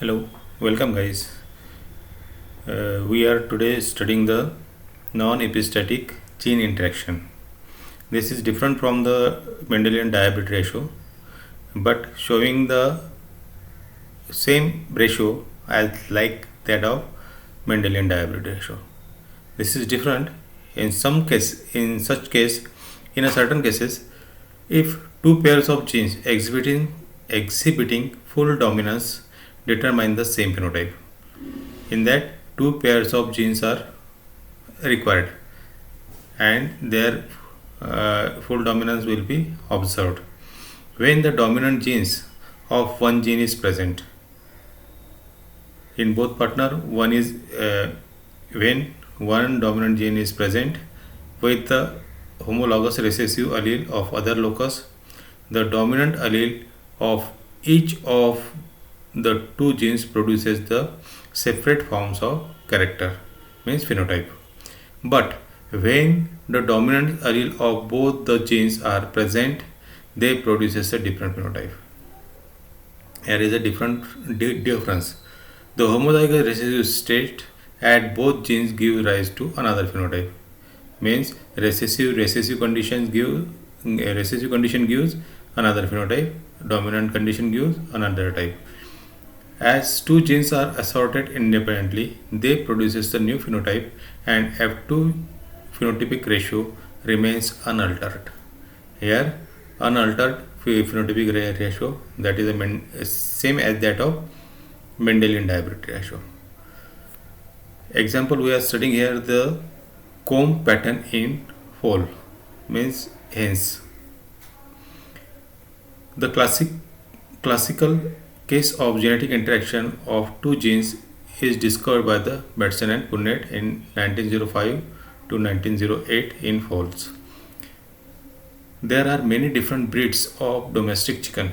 Hello, welcome guys. We are today studying the non-epistatic gene interaction. This is different from the Mendelian diabetes ratio, but showing the same ratio as like that of Mendelian diabetes ratio. This is different in some case. In such case, in a certain cases, if two pairs of genes exhibiting full dominance determine the same phenotype. In that, two pairs of genes are required and their full dominance will be observed when the dominant genes of one gene is present in both partner. One is when one dominant gene is present with the homologous recessive allele of other locus, the dominant allele of each of the two genes produces the separate forms of character, means phenotype. But when the dominant allele of both the genes are present, they produces a different phenotype. There is a difference. The homozygous recessive state at both genes give rise to another phenotype. Means recessive condition gives another phenotype. Dominant condition gives another type. As two genes are assorted independently, they produces the new phenotype and F2 phenotypic ratio remains unaltered. Here, unaltered phenotypic ratio, that is the same as that of Mendelian diabetes ratio. Example, we are studying here the comb pattern in foal, means hens. The classical case of genetic interaction of two genes is discovered by the Batson and Punnett in 1905 to 1908 in foals. There are many different breeds of domestic chicken.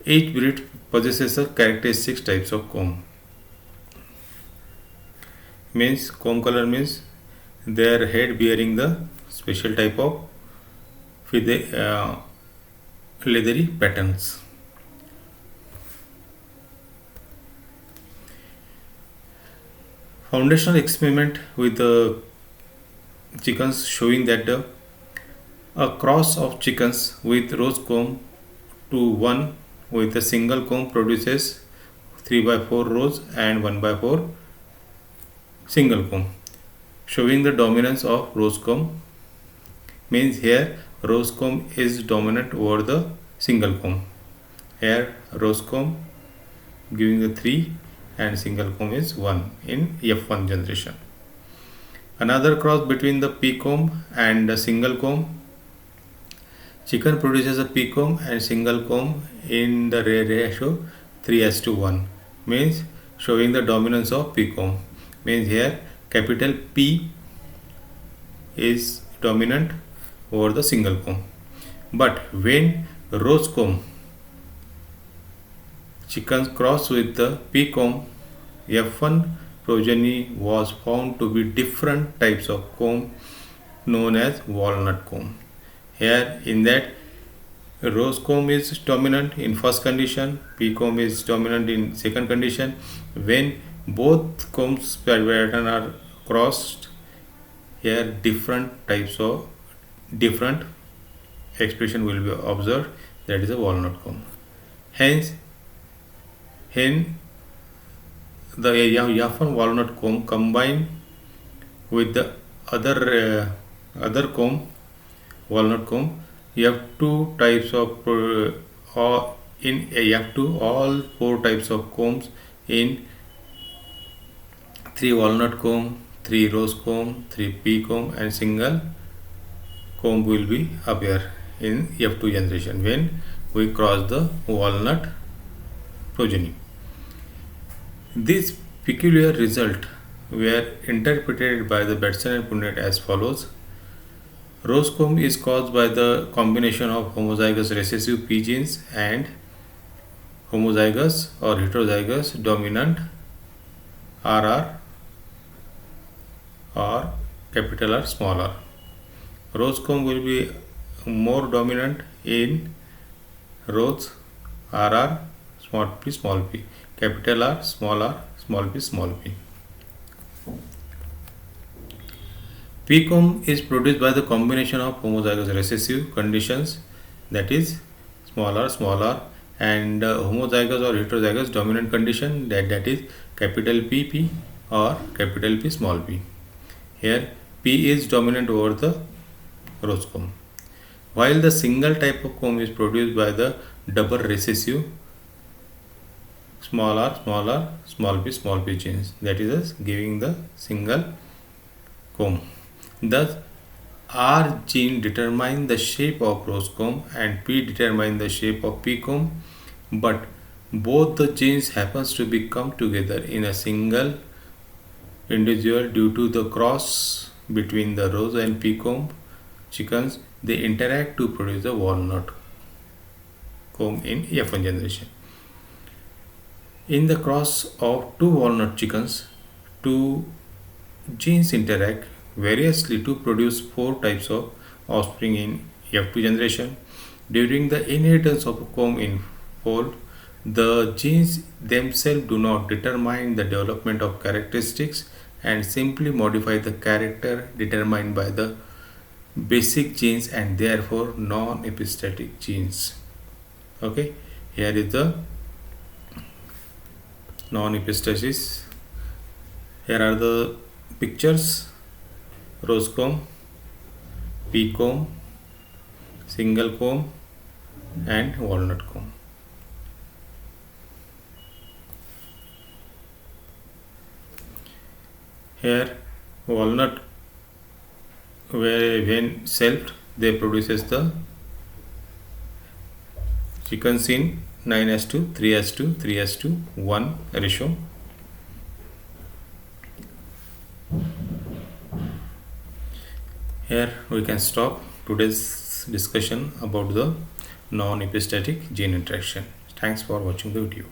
Each breed possesses a characteristic types of comb. Means comb color means their head bearing the special type of leathery patterns. Foundational experiment with the chickens showing that a cross of chickens with rose comb to one with a single comb produces 3/4 rose and 1/4 single comb, showing the dominance of rose comb. Means here rose comb is dominant over the single comb. Here rose comb giving the 3 and single comb is 1 in F1 generation. Another cross between the P comb and the single comb. Chicken produces a P comb and single comb in the ratio 3:1, means showing the dominance of P comb. Means here capital P is dominant over the single comb. But when rose comb chickens cross with the P comb, F1 progeny was found to be different types of comb known as walnut comb. Here in that rose comb is dominant in first condition, P comb is dominant in second condition. When both combs pattern are crossed, here different expression will be observed, that is a walnut comb. Hence, the F1 walnut comb combined with the other comb, walnut comb, you have two types of in F2 all four types of combs in 3 walnut comb, 3 rose comb, 3 pea comb and single comb will be appear in F2 generation when we cross the walnut progeny. This peculiar result were interpreted by the Batson and Punnett as follows. Rose comb is caused by the combination of homozygous recessive P genes and homozygous or heterozygous dominant RR or capital R small r. Rose comb will be more dominant in rose RR small p, capital R, small p, small p. PCOM is produced by the combination of homozygous recessive conditions, that is small r, and homozygous or heterozygous dominant condition, that is capital P or capital P small p. Here P is dominant over the rose comb, while the single type of comb is produced by the double recessive small r, small p genes, that is giving the single comb. Thus, R gene determine the shape of rose comb and P determine the shape of P comb, but both the genes happens to be come together in a single individual due to the cross between the rose and P comb chickens. They interact to produce the walnut comb in F1 generation. In the cross of two walnut chickens, two genes interact variously to produce four types of offspring in F2 generation. During the inheritance of a comb in fold, the genes themselves do not determine the development of characteristics and simply modify the character determined by the basic genes and therefore non-epistatic genes. Okay, here is the non-epistasis. Here are the pictures: rose comb, pea comb, single comb, and walnut comb. Here walnut, when selfed, they produces the chickens in 9:2, 3:2, 3:1 ratio. Here we can stop today's discussion about the non-epistatic gene interaction. Thanks for watching the video.